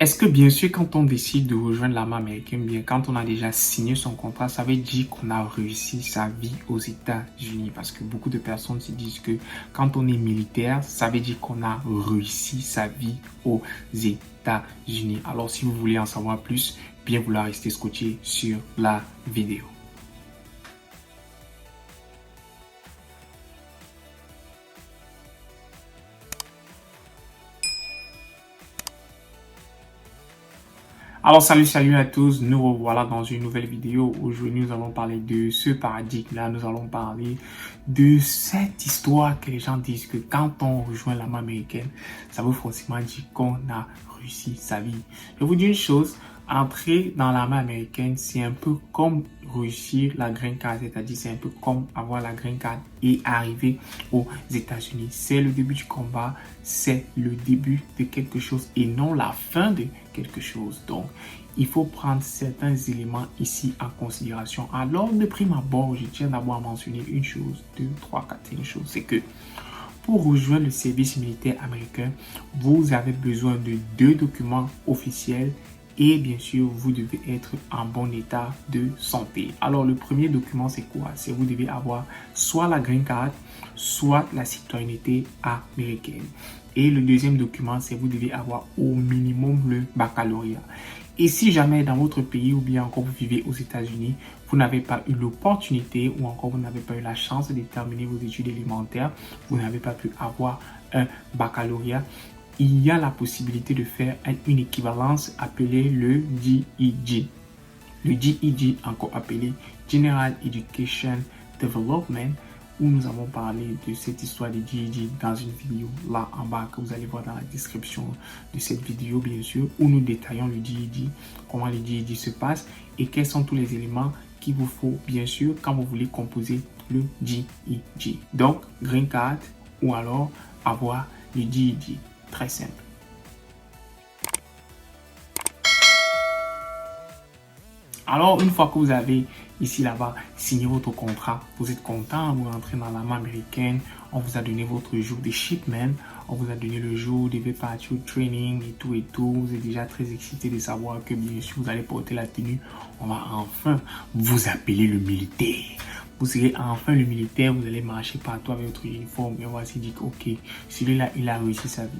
Est-ce que bien sûr, quand on décide de rejoindre l'armée américaine, bien quand on a déjà signé son contrat, ça veut dire qu'on a réussi sa vie aux États-Unis? Parce que beaucoup de personnes se disent que quand on est militaire, ça veut dire qu'on a réussi sa vie aux États-Unis. Alors, si vous voulez en savoir plus, bien vouloir rester scotché sur la vidéo. Alors salut à tous, nous revoilà dans une nouvelle vidéo. Aujourd'hui nous allons parler de ce paradigme-là, nous allons parler de cette histoire que les gens disent que quand on rejoint l'armée américaine, ça veut forcément dire qu'on a réussi sa vie. Je vous dis une chose, entrer dans l'armée américaine, c'est un peu comme réussir la green card, c'est-à-dire c'est un peu comme avoir la green card et arriver aux États-Unis. C'est le début du combat, c'est le début de quelque chose et non la fin de quelque chose. Donc, il faut prendre certains éléments ici en considération. Alors, de prime abord, je tiens d'abord à mentionner une chose, deux, trois, quatre, une chose, c'est que pour rejoindre le service militaire américain, vous avez besoin de 2 documents officiels et bien sûr, vous devez être en bon état de santé. Alors, le premier document, c'est quoi? C'est vous devez avoir soit la green card, soit la citoyenneté américaine. Et le deuxième document, c'est vous devez avoir au minimum le baccalauréat. Et si jamais dans votre pays ou bien encore vous vivez aux États-Unis, vous n'avez pas eu l'opportunité ou encore vous n'avez pas eu la chance de terminer vos études élémentaires, vous n'avez pas pu avoir un baccalauréat, il y a la possibilité de faire une équivalence appelée le GED. Le GED, encore appelé General Education Development, où nous avons parlé de cette histoire de GED dans une vidéo là en bas que vous allez voir dans la description de cette vidéo, bien sûr, où nous détaillons le GED, comment le GED se passe et quels sont tous les éléments qu'il vous faut, bien sûr, quand vous voulez composer le GED. Donc, Green Card ou alors avoir le GED. Très simple. Alors, une fois que vous avez ici là-bas signé votre contrat, vous êtes content, vous rentrez dans l'armée américaine, on vous a donné votre jour de shipment, on vous a donné le jour de partir au training et tout, vous êtes déjà très excité de savoir que bien sûr vous allez porter la tenue, on va enfin vous appeler le militaire. Vous serez enfin le militaire, vous allez marcher partout avec votre uniforme et on va se dire que ok, celui-là il a réussi sa vie.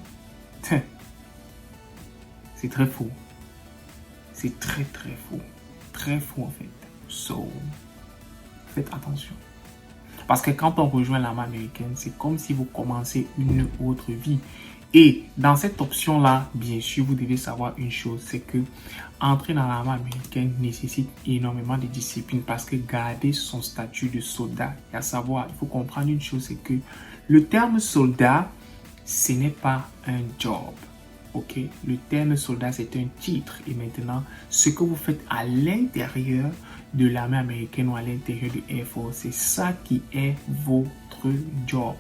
C'est très faux. C'est très faux. Très faux en fait. So, faites attention. Parce que quand on rejoint l'armée américaine, c'est comme si vous commencez une autre vie. Et dans cette option-là, bien sûr, vous devez savoir une chose, c'est que entrer dans l'armée américaine nécessite énormément de discipline parce que garder son statut de soldat, et à savoir, il faut comprendre une chose, c'est que le terme soldat, ce n'est pas un job. Ok, le terme soldat, c'est un titre. Et maintenant, ce que vous faites à l'intérieur de l'armée américaine ou à l'intérieur de Air Force, c'est ça qui est votre job.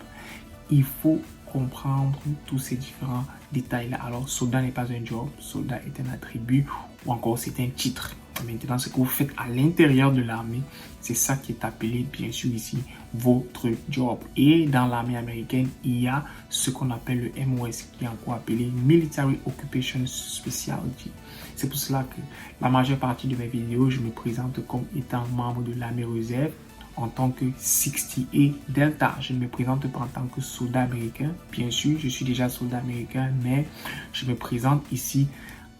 Il faut comprendre tous ces différents détails-là. Alors, soldat n'est pas un job, soldat est un attribut ou encore c'est un titre. Maintenant, ce que vous faites à l'intérieur de l'armée, c'est ça qui est appelé, bien sûr, ici, votre job. Et dans l'armée américaine, il y a ce qu'on appelle le MOS, qui est encore appelé Military Occupation Specialty. C'est pour cela que la majeure partie de mes vidéos, je me présente comme étant membre de l'armée réserve en tant que 68 Delta. Je ne me présente pas en tant que soldat américain. Bien sûr, je suis déjà soldat américain, mais je me présente ici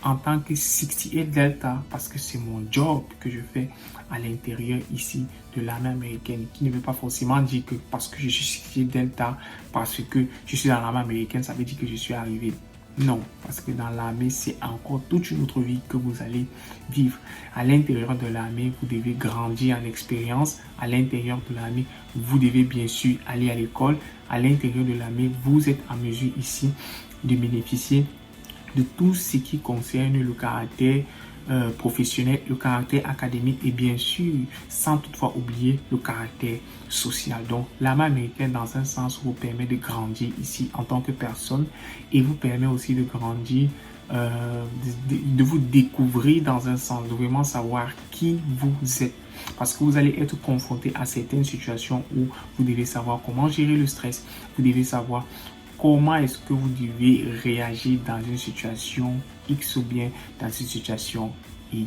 en tant que 68 Delta parce que c'est mon job que je fais à l'intérieur ici de l'armée américaine, qui ne veut pas forcément dire que parce que je suis 68 Delta, parce que je suis dans l'armée américaine, ça veut dire que je suis arrivé. Non, parce que dans l'armée, c'est encore toute une autre vie que vous allez vivre. À l'intérieur de l'armée, vous devez grandir en expérience. À l'intérieur de l'armée, vous devez bien sûr aller à l'école. À l'intérieur de l'armée, vous êtes en mesure ici de bénéficier de tout ce qui concerne le caractère professionnel, le caractère académique et bien sûr, sans toutefois oublier le caractère social. Donc, l'armée américaine, dans un sens, vous permet de grandir ici en tant que personne et vous permet aussi de grandir, de vous découvrir dans un sens, de vraiment savoir qui vous êtes. Parce que vous allez être confronté à certaines situations où vous devez savoir comment gérer le stress, vous devez savoir comment est-ce que vous devez réagir dans une situation X ou bien dans une situation Y.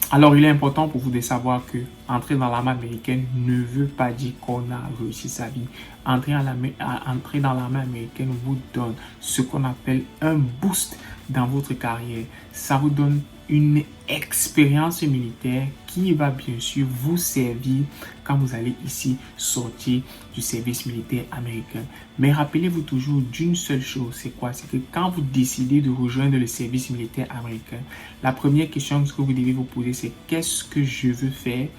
Alors, il est important pour vous de savoir que entrer dans l'armée américaine ne veut pas dire qu'on a réussi sa vie. Entrer dans l'armée américaine vous donne ce qu'on appelle un boost dans votre carrière. Ça vous donne une expérience militaire qui va bien sûr vous servir quand vous allez ici sortir du service militaire américain. Mais rappelez-vous toujours d'une seule chose, c'est quoi? C'est que quand vous décidez de rejoindre le service militaire américain, la première question que vous devez vous poser, c'est qu'est-ce que je veux faire?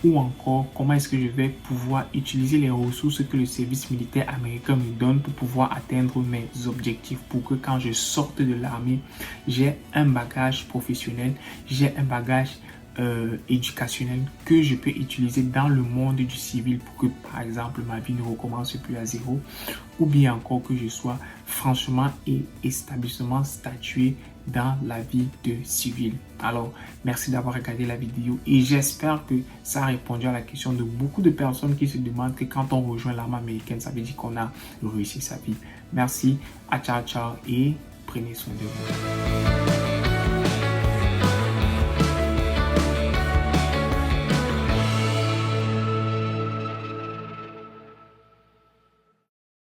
Ou encore, comment est-ce que je vais pouvoir utiliser les ressources que le service militaire américain me donne pour pouvoir atteindre mes objectifs, pour que quand je sorte de l'armée, j'ai un bagage professionnel, j'ai un bagage éducationnel que je peux utiliser dans le monde du civil pour que, par exemple, ma vie ne recommence plus à zéro, ou bien encore que je sois franchement et établissement statué dans la vie de civil. Alors, merci d'avoir regardé la vidéo et j'espère que ça a répondu à la question de beaucoup de personnes qui se demandent que quand on rejoint l'armée américaine, ça veut dire qu'on a réussi sa vie. Merci, à ciao ciao et prenez soin de vous.